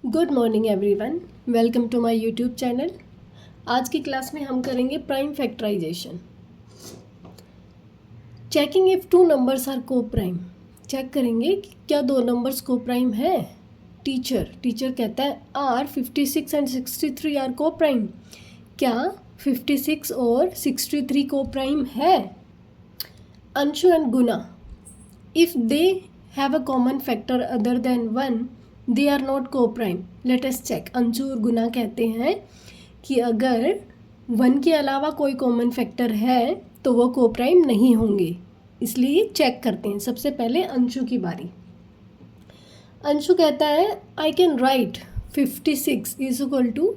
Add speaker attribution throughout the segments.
Speaker 1: Good morning everyone, welcome to my YouTube channel. आज की class में हम करेंगे prime factorisation. Checking if two numbers are coprime. Check करेंगे कि क्या दो नंबर्स को प्राइम है। टीचर कहता है are 56 and 63 are coprime. क्या 56 और 63 को प्राइम है? Anshu and Guna, if they have a common factor other than 1 they are not coprime. Let us check. Anshu और गुना कहते हैं कि अगर 1 के अलावा कोई कॉमन फैक्टर है तो वो को प्राइम नहीं होंगे, इसलिए चेक करते हैं। सबसे पहले अंशु की बारी। अंशु कहता है I can write 56 is equal to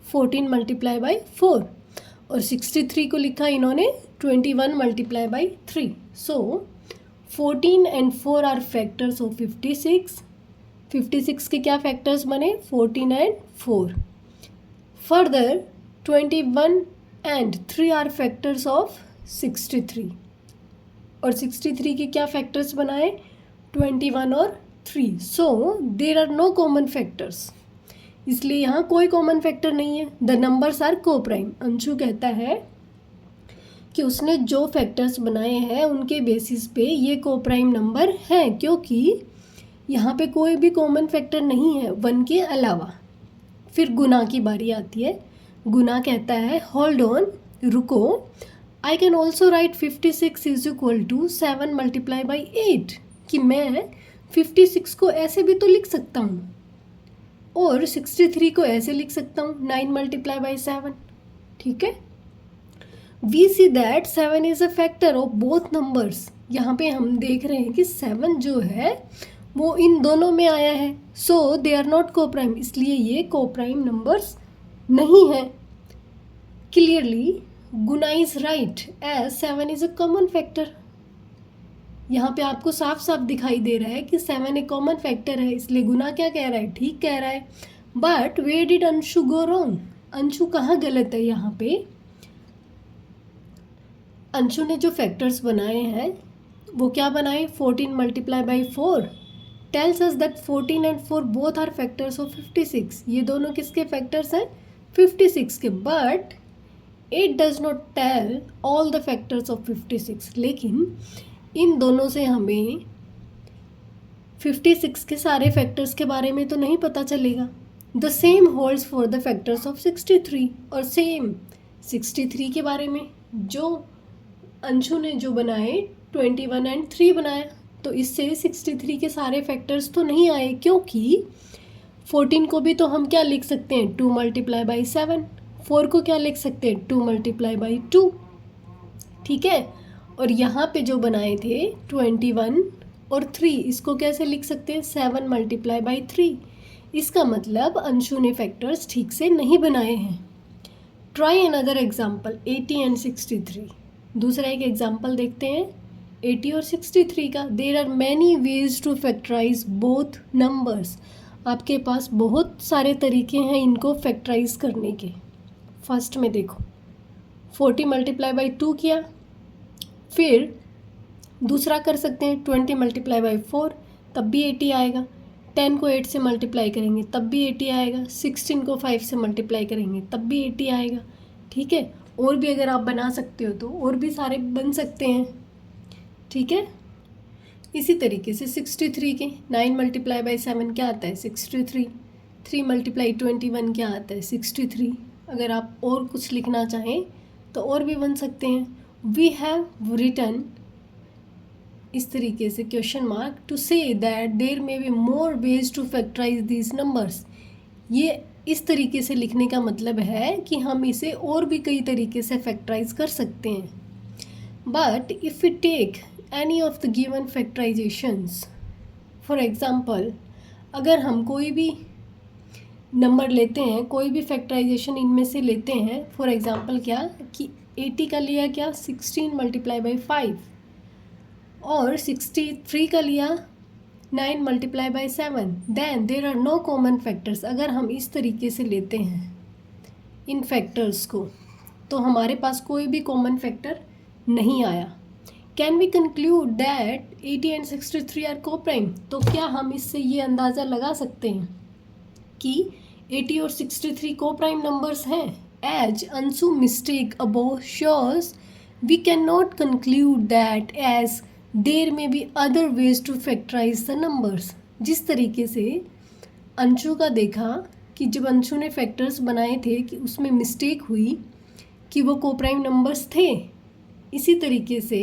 Speaker 1: 14 multiply by 4 और 63 को लिखा इन्होंने 21 multiply by 3। So 14 and 4 are factors of 56। 56 के क्या फैक्टर्स बने? 14 and 4। Further 21 and 3 are factors of 63 और 63 के क्या फैक्टर्स बनाए? 21 और 3। So there are no common factors, इसलिए यहाँ कोई कॉमन फैक्टर नहीं है। The numbers are coprime. Anshu कहता है कि उसने जो फैक्टर्स बनाए हैं उनके बेसिस पे ये को प्राइम नंबर हैं, क्योंकि यहाँ पे कोई भी कॉमन फैक्टर नहीं है 1 के अलावा। फिर गुना की बारी आती है। गुना कहता है होल्ड ऑन, रुको, I can also write 56 is equal to 7 multiply by 8। कि मैं 56 को ऐसे भी तो लिख सकता हूँ और 63 को ऐसे लिख सकता हूँ 9 मल्टीप्लाई बाई 7। ठीक है। We see that 7 is a factor of both numbers. यहाँ पे हम देख रहे हैं कि 7 जो है वो इन दोनों में आया है। So they are not coprime, इसलिए ये को प्राइम नंबर्स नहीं है। Clearly Guna is right as 7 is a common factor. यहाँ पे आपको साफ साफ दिखाई दे रहा है कि 7 एक कॉमन फैक्टर है, इसलिए गुना क्या कह रहा है? ठीक कह रहा है। But where did Anshu go wrong? Anshu कहाँ गलत है? यहाँ पे अंशु ने जो फैक्टर्स बनाए हैं वो क्या बनाए? 14 multiply by 4 tells us that 14 and 4 both are factors of 56। ये दोनों किसके फैक्टर्स हैं? 56 के। But it does not tell all the factors of 56। लेकिन इन दोनों से हमें 56 के सारे फैक्टर्स के बारे में तो नहीं पता चलेगा। The same holds for the factors of 63 और सेम 63 के बारे में। जो अंशु ने जो बनाए 21 एंड 3 बनाया, तो इससे 63 के सारे फैक्टर्स तो नहीं आए, क्योंकि 14 को भी तो हम क्या लिख सकते हैं? 2 मल्टीप्लाई बाई 7। 4 को क्या लिख सकते हैं? 2 मल्टीप्लाई बाई 2। ठीक है। और यहाँ पे जो बनाए थे 21 और 3, इसको कैसे लिख सकते हैं? 7 मल्टीप्लाई बाई 3। इसका मतलब अंशु ने फैक्टर्स ठीक से नहीं बनाए हैं। Try another example 80 and 63। दूसरा एक एग्जाम्पल देखते हैं 80 और 63 का। There are many ways to factorise both numbers. आपके पास बहुत सारे तरीके हैं इनको फैक्टराइज करने के। फर्स्ट में देखो 40 मल्टीप्लाई बाई 2 किया, फिर दूसरा कर सकते हैं 20 मल्टीप्लाई बाई 4, तब भी 80 आएगा। 10 को 8 से मल्टीप्लाई करेंगे तब भी 80 आएगा। 16 को 5 से मल्टीप्लाई करेंगे तब भी 80 आएगा। ठीक है। और भी अगर आप बना सकते हो तो और भी सारे बन सकते हैं। ठीक है। इसी तरीके से 63 के 9 मल्टीप्लाई बाई 7 क्या आता है? 63। 3 मल्टीप्लाई 21 क्या आता है? 63। अगर आप और कुछ लिखना चाहें तो और भी बन सकते हैं। वी हैव रिटन इस तरीके से question mark to say that there may be more ways to factorise these numbers. ये इस तरीके से लिखने का मतलब है कि हम इसे और भी कई तरीके से फैक्टराइज कर सकते हैं। But if we take any of the given factorisations, for example अगर हम कोई भी नंबर लेते हैं, कोई भी फैक्टराइजेशन इनमें से लेते हैं, फॉर एग्ज़ाम्पल क्या कि 80 का लिया क्या? 16 मल्टीप्लाई बाई 5 और 63 का लिया 9 multiply by 7। Then there are no common factors. अगर हम इस तरीके से लेते हैं इन फैक्टर्स को तो हमारे पास कोई भी कॉमन फैक्टर नहीं आया। Can we conclude that 80 and 63 are coprime? तो क्या हम इससे ये अंदाज़ा लगा सकते हैं कि 80 और 63 को प्राइम नंबर्स हैं. As Anshu mistake above shows we can not conclude that as there may be other ways to factorise the numbers. जिस तरीके से अंशु का देखा कि जब अंशु ने फैक्टर्स बनाए थे कि उसमें मिस्टेक हुई कि वो को प्राइम नंबर्स थे, इसी तरीके से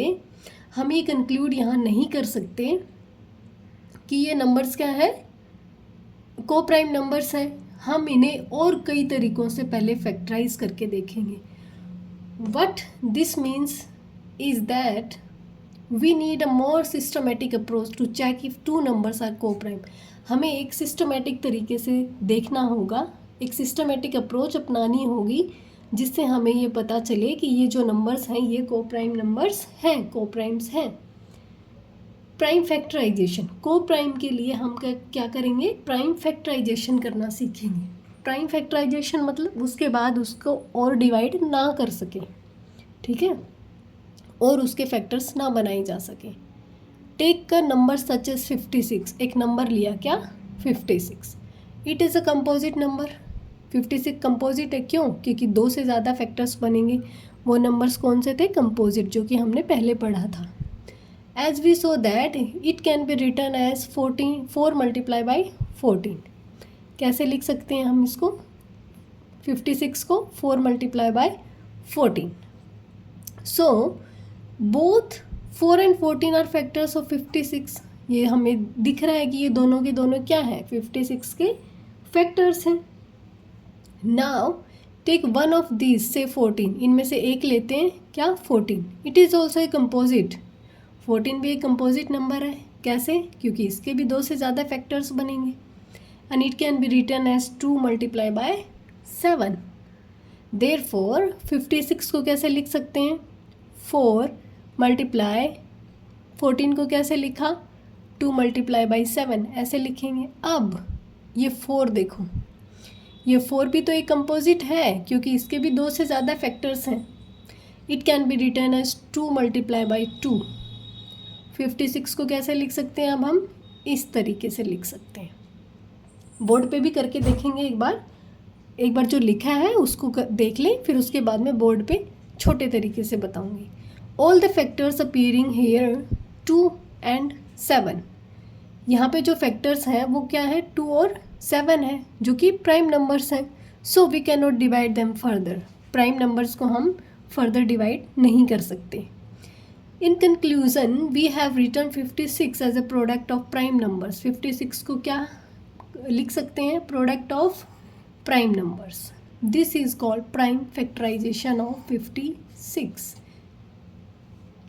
Speaker 1: हम ये कंक्लूड यहाँ नहीं कर सकते कि ये नंबर्स क्या है, को प्राइम नंबर्स हैं. हम इन्हें और कई तरीक़ों से पहले फैक्टराइज करके देखेंगे. What this means is that we need a more systematic approach to check if two numbers are coprime. हमें एक सिस्टमेटिक तरीके से देखना होगा, एक सिस्टमेटिक अप्रोच अपनानी होगी, जिससे हमें ये पता चले कि ये जो नंबर्स हैं ये को प्राइम नंबर्स हैं, को प्राइम्स हैं. प्राइम फैक्टराइजेशन, को प्राइम के लिए हम क्या करेंगे, प्राइम फैक्टराइजेशन करना सीखेंगे. प्राइम फैक्टराइजेशन मतलब उसके बाद उसको और डिवाइड ना कर सके, ठीक है, और उसके फैक्टर्स ना बनाए जा सके. टेक का नंबर सच एज 56. एक नंबर लिया क्या, 56. It is a composite number. 56 composite है. क्यों? क्योंकि 2 से ज़्यादा फैक्टर्स बनेंगे. वो नंबर्स कौन से थे, कंपोजिट, जो कि हमने पहले पढ़ा था. As we saw that it can be written as 4 multiply by 14. कैसे लिख सकते हैं हम इसको, 56 को 4 multiply by 14. So both 4 and 14 are factors of 56. ये हमें दिख रहा है कि ये दोनों के दोनों क्या है, 56 के फैक्टर्स हैं. Now take one of these say 14. इनमें से एक लेते हैं क्या, 14. It is also a composite. 14 भी एक कंपोजिट नंबर है. कैसे? क्योंकि इसके भी 2 से ज़्यादा फैक्टर्स बनेंगे. And it can be written as 2 multiply by 7. Therefore 56 को कैसे लिख सकते हैं, 4 मल्टीप्लाई 14 को कैसे लिखा, 2 मल्टीप्लाई बाई 7 ऐसे लिखेंगे. अब ये 4 देखो, ये 4 भी तो एक कंपोजिट है क्योंकि इसके भी 2 से ज़्यादा फैक्टर्स हैं. It can be written as 2 multiply by 2. 56 को कैसे लिख सकते हैं, अब हम इस तरीके से लिख सकते हैं. बोर्ड पे भी करके देखेंगे एक बार जो लिखा है उसको देख लें, फिर उसके बाद में बोर्ड पे छोटे तरीके से बताऊंगी. All the factors appearing here 2 and 7. यहाँ पे जो फैक्टर्स हैं वो क्या है, 2 और 7 है, जो कि प्राइम नंबर्स हैं. So we can not divide them further. Prime numbers को हम फर्दर डिवाइड नहीं कर सकते. In conclusion we have written 56 as a product of prime numbers. 56 को क्या लिख सकते हैं, product of prime numbers. This is called prime factorisation of 56.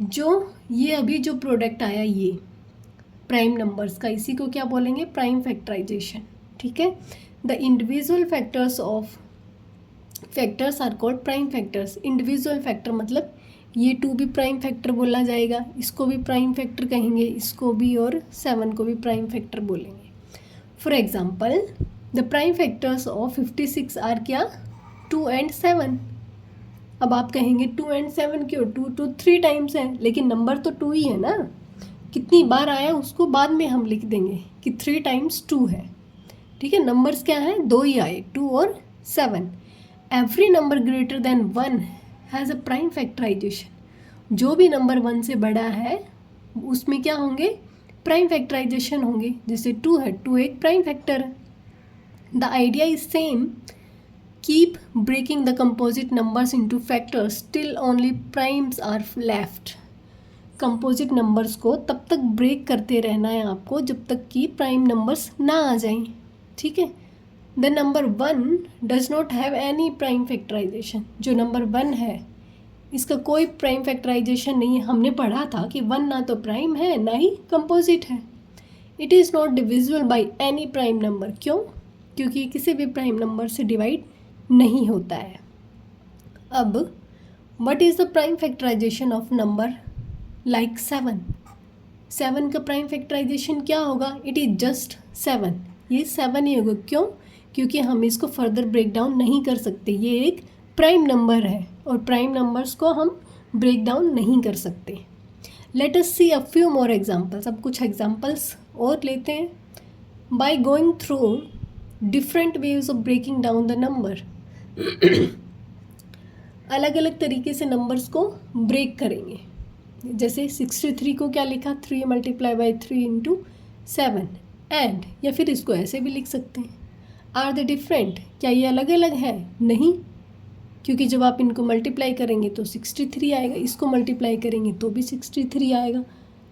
Speaker 1: जो ये अभी जो प्रोडक्ट आया ये प्राइम नंबर्स का, इसी को क्या बोलेंगे, प्राइम फैक्टराइजेशन. ठीक है. The individual factors of factors are called prime factors. Individual factor मतलब ये 2 भी प्राइम फैक्टर बोला जाएगा, इसको भी प्राइम फैक्टर कहेंगे, इसको भी, और 7 को भी प्राइम फैक्टर बोलेंगे. For example the prime factors of 56 are क्या, 2 and 7. अब आप कहेंगे 2 and 7 क्यों, 2 तो 3 टाइम्स है, लेकिन नंबर तो 2 ही है ना. कितनी बार आया उसको बाद में हम लिख देंगे कि 3 times 2 है. ठीक है, नंबर्स क्या है, 2 ही आए, 2 और 7. Every number greater than 1 has a prime factorisation. जो भी नंबर 1 से बड़ा है उसमें क्या होंगे, प्राइम फैक्टराइजेशन होंगे. जैसे 2 है, 2 एक प्राइम फैक्टर है. The idea is same. Keep breaking the composite numbers into factors till only primes are left. Composite numbers को तब तक ब्रेक करते रहना है आपको जब तक कि प्राइम नंबर्स ना आ जाएं. ठीक है. The number 1 does not have any prime factorisation. जो नंबर 1 है इसका कोई प्राइम फैक्टराइजेशन नहीं है. हमने पढ़ा था कि 1 ना तो प्राइम है ना ही कंपोजिट है. It is not divisible by any prime number. क्यों? क्योंकि किसी भी प्राइम नंबर से डिवाइड नहीं होता है. अब what is the prime factorisation of number like 7. 7 का प्राइम फैक्टराइजेशन क्या होगा, इट इज़ जस्ट 7. ये 7 ही होगा. क्यों? क्योंकि हम इसको फर्दर ब्रेक डाउन नहीं कर सकते. ये एक प्राइम नंबर है और प्राइम नंबर्स को हम ब्रेक डाउन नहीं कर सकते. Let us see a few more examples. अब कुछ एग्जाम्पल्स और लेते हैं. By going through different ways of breaking down the number. अलग अलग तरीके से नंबर्स को ब्रेक करेंगे। जैसे 63 को क्या लिखा, 3 मल्टीप्लाई बाई 3 इंटू 7 एंड, या फिर इसको ऐसे भी लिख सकते हैं, आर दे डिफरेंट, क्या ये अलग अलग है? नहीं, क्योंकि जब आप इनको मल्टीप्लाई करेंगे तो 63 आएगा, इसको मल्टीप्लाई करेंगे तो भी 63 आएगा।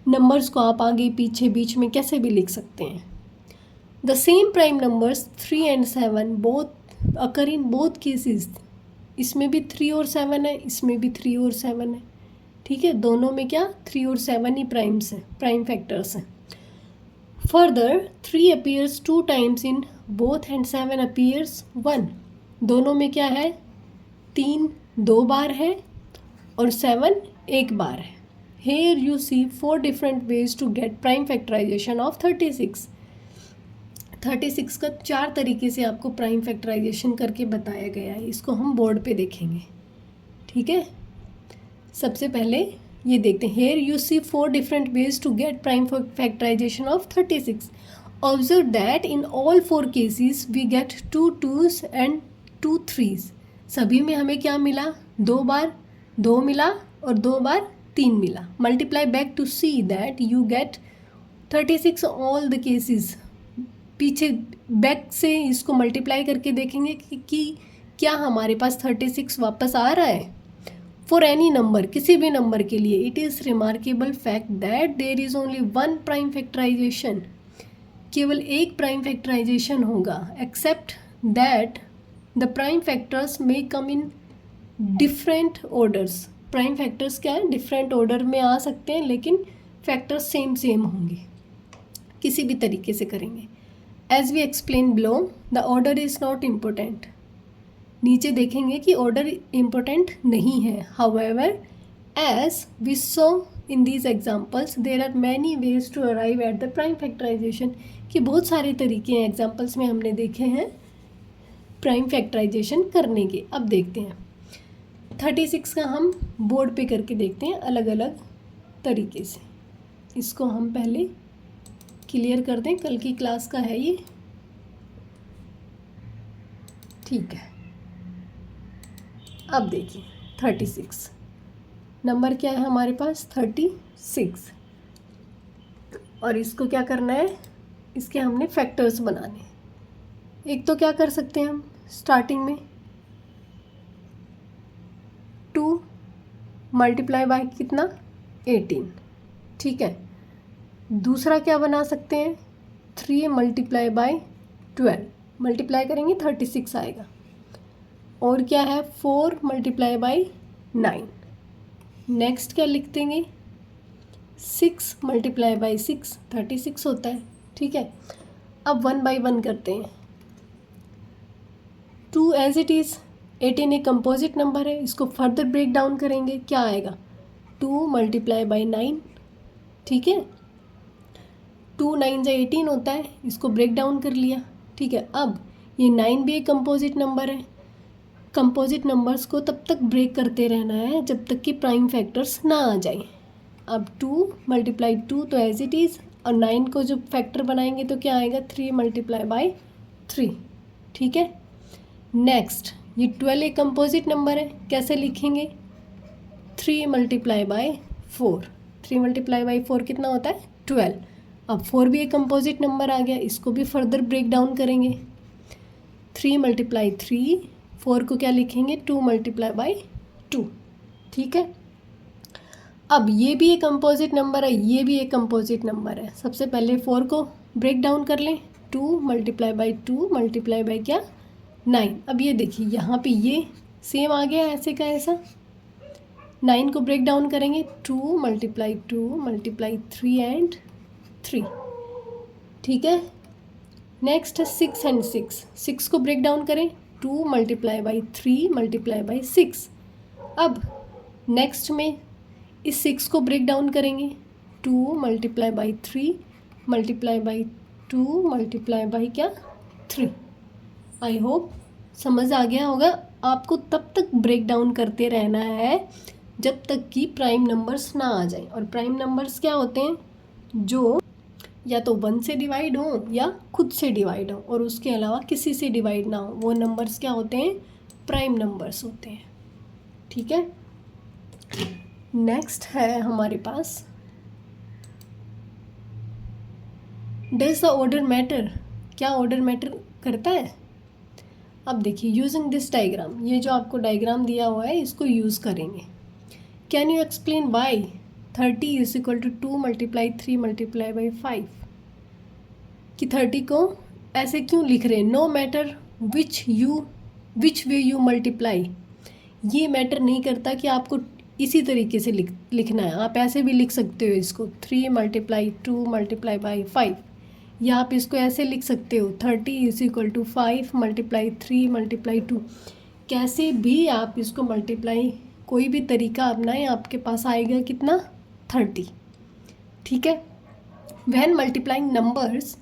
Speaker 1: नंबर्स को आप आगे पीछे बीच में कैसे भी लिख सकते हैं। The same prime numbers 3 and 7 both occur in both cases. इसमें भी 3 और 7 है, इसमें भी 3 और 7 है, ठीक है। दोनों में क्या 3 और 7 ही प्राइम्स हैं, प्राइम फैक्टर्स हैं। Further 3 appears 2 times in both and 7 appears 1। दोनों में क्या है, 3 2 बार है और 7 1 बार है। Here you see 4 different ways to get prime factorization of 36। 36 का 4 तरीके से आपको प्राइम फैक्टराइजेशन करके बताया गया है। इसको हम बोर्ड पे देखेंगे, ठीक है। सबसे पहले ये देखते हैं। Here you see 4 different ways to get prime factorization of 36। Observe that in all 4 cases we get 2 2s and 2 3s। सभी में हमें क्या मिला, 2 बार 2 मिला और 2 बार 3 मिला। Multiply back to see that you get 36 all the cases. पीछे बैक से इसको मल्टीप्लाई करके देखेंगे कि क्या हमारे पास 36 वापस आ रहा है। फॉर एनी नंबर, किसी भी नंबर के लिए, it is remarkable fact that there is only one prime factorisation. केवल एक प्राइम फैक्टराइजेशन होगा। Except that the prime factors may come in different orders. Prime factors क्या है, डिफरेंट ऑर्डर में आ सकते हैं, लेकिन फैक्टर्स सेम होंगे, किसी भी तरीके से करेंगे। As we explain below, the order is not important. नीचे देखेंगे कि ऑर्डर इम्पोर्टेंट नहीं है। However as we saw in these examples there are many ways to arrive at the prime factorisation. कि बहुत सारे तरीके हैं, एग्जाम्पल्स में हमने देखे हैं प्राइम फैक्टराइजेशन करने के। अब देखते हैं 36 का हम बोर्ड पे करके देखते हैं अलग अलग तरीके से। इसको हम पहले क्लियर कर दें, कल की क्लास का है ये, ठीक है। अब देखिए 36 नंबर क्या है हमारे पास, 36, और इसको क्या करना है, इसके हमने फैक्टर्स बनाने। एक तो क्या कर सकते हैं हम स्टार्टिंग में 2 मल्टीप्लाई बाय कितना 18, ठीक है। दूसरा क्या बना सकते हैं 3 मल्टीप्लाई बाय 12, मल्टीप्लाई करेंगे 36 आएगा। और क्या है 4 मल्टीप्लाई बाय 9। नेक्स्ट क्या लिख देंगे 6 मल्टीप्लाई बाय 6, 36 होता है, ठीक है। अब 1 बाय 1 करते हैं। 2 एज इट इज़, 18 एक कंपोजिट नंबर है, इसको फर्दर ब्रेक डाउन करेंगे, क्या आएगा 2 मल्टीप्लाई बाय 9, ठीक है। 2 9 से 18 होता है, इसको ब्रेक डाउन कर लिया, ठीक है। अब ये 9 भी एक कंपोजिट नंबर है। कंपोजिट नंबर्स को तब तक ब्रेक करते रहना है जब तक कि प्राइम फैक्टर्स ना आ जाए। अब 2 मल्टीप्लाई 2 तो एज इट इज़, और 9 को जब फैक्टर बनाएंगे तो क्या आएगा 3 मल्टीप्लाई बाय 3, ठीक है। नेक्स्ट ये 12 एक कंपोजिट नंबर है, कैसे लिखेंगे 3 मल्टीप्लाई बाय 4, 3 मल्टीप्लाई बाय 4 कितना होता है 12। अब 4 भी एक कंपोजिट नंबर आ गया, इसको भी फर्दर ब्रेक डाउन करेंगे। 3 मल्टीप्लाई 3, 4 को क्या लिखेंगे 2 मल्टीप्लाई बाय 2, ठीक है। अब ये भी एक कंपोजिट नंबर है, ये भी एक कंपोजिट नंबर है। सबसे पहले 4 को ब्रेक डाउन कर लें, 2 मल्टीप्लाई बाय 2 मल्टीप्लाई बाय क्या 9। अब ये देखिए यहाँ पे ये सेम आ गया ऐसे का ऐसा। 9 को ब्रेक डाउन करेंगे, 2 मल्टीप्लाई 2 मल्टीप्लाई 3 एंड 3, ठीक है। नेक्स्ट 6 एंड 6 को ब्रेक डाउन करें, 2 मल्टीप्लाई बाई 3 मल्टीप्लाई बाई 6। अब नेक्स्ट में इस 6 को ब्रेक डाउन करेंगे, 2 multiply by 3 multiply by 2 multiply by क्या 3। आई होप समझ आ गया होगा। आपको तब तक ब्रेक डाउन करते रहना है जब तक कि प्राइम नंबर्स ना आ जाए। और प्राइम नंबर्स क्या होते हैं, जो या तो 1 से डिवाइड हो या खुद से डिवाइड हो, और उसके अलावा किसी से डिवाइड ना हो, वो नंबर्स क्या होते हैं? प्राइम नंबर्स होते हैं। ठीक है, नेक्स्ट है हमारे पास डज द ऑर्डर मैटर। क्या ऑर्डर मैटर करता है? अब देखिए, यूजिंग दिस डायग्राम, ये जो आपको डायग्राम दिया हुआ है इसको यूज़ करेंगे। Can you explain why 30 is equal to 2 multiply 3 multiply by 5, कि 30 को ऐसे क्यों लिख रहे हैं? No matter which way you multiply, ये मैटर नहीं करता कि आपको इसी तरीके से लिखना है। आप ऐसे भी लिख सकते हो इसको 3 मल्टीप्लाई 2 मल्टीप्लाई बाई 5, या आप इसको ऐसे लिख सकते हो 30 is equal to 5 multiply 3 multiply 2। कैसे भी आप इसको मल्टीप्लाई, कोई भी तरीका अपनाएं, आपके पास आएगा कितना? 30। ठीक है, व्हेन मल्टीप्लाइंग नंबर्स,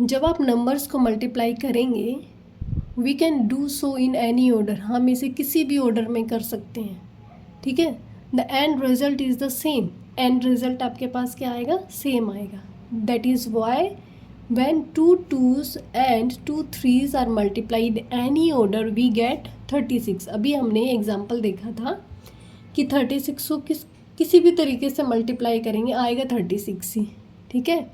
Speaker 1: जब आप नंबर्स को मल्टीप्लाई करेंगे, we can do so in any order, हम इसे किसी भी ऑर्डर में कर सकते हैं। ठीक है, the end result is the same, end result आपके पास क्या आएगा? सेम आएगा। That is why when 2 2s and 2 3s are multiplied any order we get 36। अभी हमने एग्जाम्पल देखा था कि 36 को किसी भी तरीके से मल्टीप्लाई करेंगे आएगा 36 ही। ठीक है,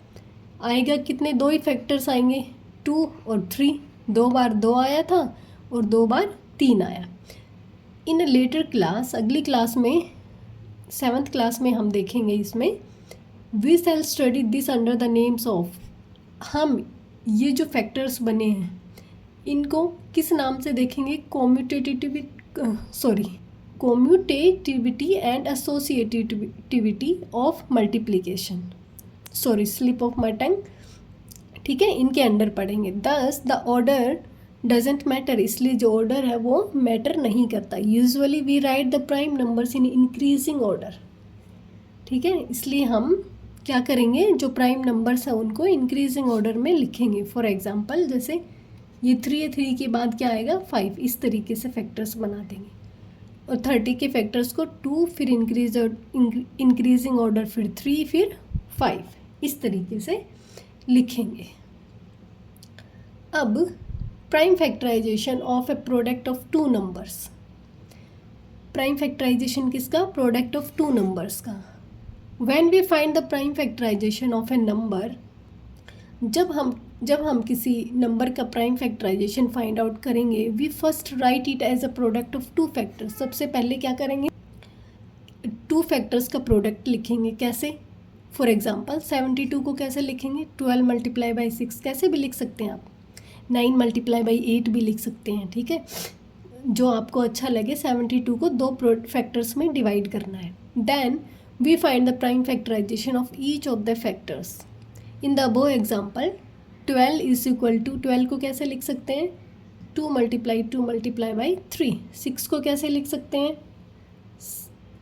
Speaker 1: आएगा कितने? 2 ही फैक्टर्स आएंगे, 2 और 3। 2 बार 2 आया था और 2 बार 3 आया। इन अ लेटर क्लास, अगली क्लास में 7th क्लास में हम देखेंगे इसमें, we shall study this under the names of, हम ये जो फैक्टर्स बने हैं इनको किस नाम से देखेंगे? Commutativity and associativity of multiplication. Sorry, slip of my tongue. ठीक है, इनके अंडर पढ़ेंगे। दस द ऑर्डर डजेंट मैटर, इसलिए जो ऑर्डर है वो मैटर नहीं करता। Usually we write the prime numbers in increasing order. ठीक है, इसलिए हम क्या करेंगे? जो प्राइम नंबर्स हैं उनको इंक्रीजिंग ऑर्डर में लिखेंगे। फॉर एग्जांपल, जैसे ये 3 है, 3 के बाद क्या आएगा? 5। इस तरीके से फैक्टर्स बना देंगे, और 30 के फैक्टर्स को 2, फिर इंक्रीजिंग ऑर्डर, फिर 3, फिर 5, इस तरीके से लिखेंगे। अब prime factorisation of a product of 2 numbers. Prime factorisation किसका? प्रोडक्ट ऑफ 2 नंबर्स का। When we find the prime factorisation of a number, जब हम किसी नंबर का प्राइम फैक्टराइजेशन फाइंड आउट करेंगे, we first write it as a product of 2 factors. सबसे पहले क्या करेंगे? 2 फैक्टर्स का प्रोडक्ट लिखेंगे। कैसे? फॉर एग्जाम्पल 72 को कैसे लिखेंगे? 12 मल्टीप्लाई बाई 6 कैसे भी लिख सकते हैं आप, 9 मल्टीप्लाई बाई 8 भी लिख सकते हैं। ठीक है, जो आपको अच्छा लगे। 72 को 2 फैक्टर्स में डिवाइड करना है। Then we find the prime factorisation of each of the factors. In the above example 12 is equal to, 12 को कैसे लिख सकते हैं? 2 मल्टीप्लाई बाई 3। 6 को कैसे लिख सकते हैं?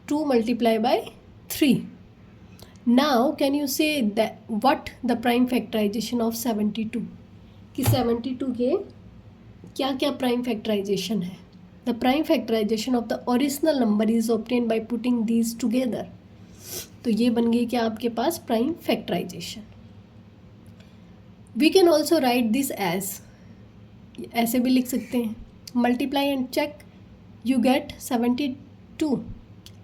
Speaker 1: 2 multiply by 3। Now can you say what the prime factorisation of 72, कि 72 के क्या क्या प्राइम फैक्टराइजेशन है? The prime factorisation of the original number is obtain by putting these together. तो ये बन गई क्या आपके पास? Prime factorisation. We can also write this as, ऐसे भी लिख सकते हैं, multiply and check, you get 72।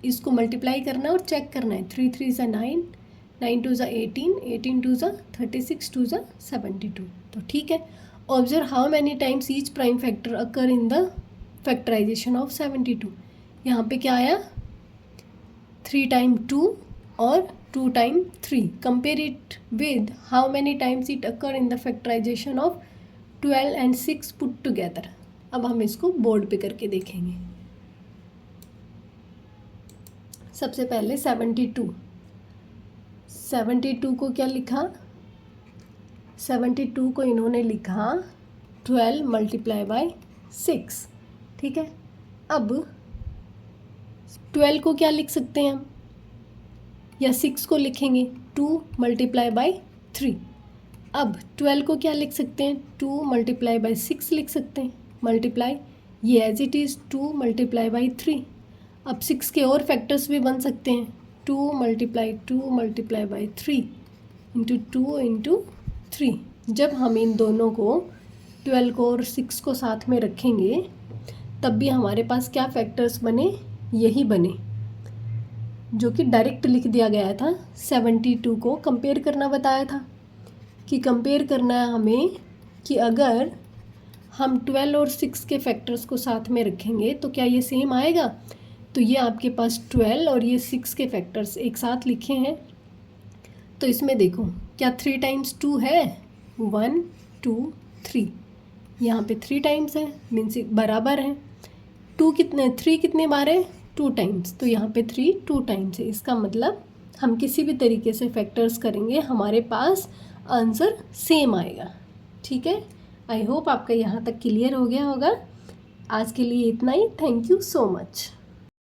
Speaker 1: इसको मल्टीप्लाई करना है और चेक करना है। 3 3 ज़ा 9, 9 2 ज़ा 18, 18 2 ज़ा 36, 2 ज़ा 72। तो ठीक है, observe how many times each prime factor occur in the factorisation of 72। यहाँ पे क्या आया? 3 टाइम 2 और 2 time 3। Compare it with how many times it occur in the factorisation of 12 and 6 put together. अब हम इसको बोर्ड पे करके देखेंगे। सबसे पहले 72 को क्या लिखा? 72 को इन्होंने लिखा 12 मल्टीप्लाई बाई 6। ठीक है, अब 12 को क्या लिख सकते हैं हम, या 6 को लिखेंगे 2 मल्टीप्लाई बाई 3। अब 12 को क्या लिख सकते हैं? 2 मल्टीप्लाई बाई 6 लिख सकते हैं। मल्टीप्लाई, ये as it is 2 multiply by 3। अब 6 के और फैक्टर्स भी बन सकते हैं, 2 मल्टीप्लाई बाई 3। Into 2 into 3। जब हम इन दोनों को 12 को और 6 को साथ में रखेंगे तब भी हमारे पास क्या फैक्टर्स बने, यही बने जो कि डायरेक्ट लिख दिया गया था। 72 को कंपेयर करना बताया था कि कंपेयर करना है हमें कि अगर हम 12 और 6 के फैक्टर्स को साथ में रखेंगे तो क्या ये सेम आएगा। तो ये आपके पास 12 और ये 6 के फैक्टर्स एक साथ लिखे हैं, तो इसमें देखो क्या 3 टाइम्स 2 है, 1 2 3, यहाँ पे 3 टाइम्स है, मीन्स बराबर है। 3 कितने बार है, 2 टाइम्स, तो यहाँ पे 3 2 टाइम्स है। इसका मतलब हम किसी भी तरीके से फैक्टर्स करेंगे हमारे पास आंसर सेम आएगा। ठीक है, आई होप आपका यहाँ तक क्लियर हो गया होगा। आज के लिए इतना ही। Thank you so much.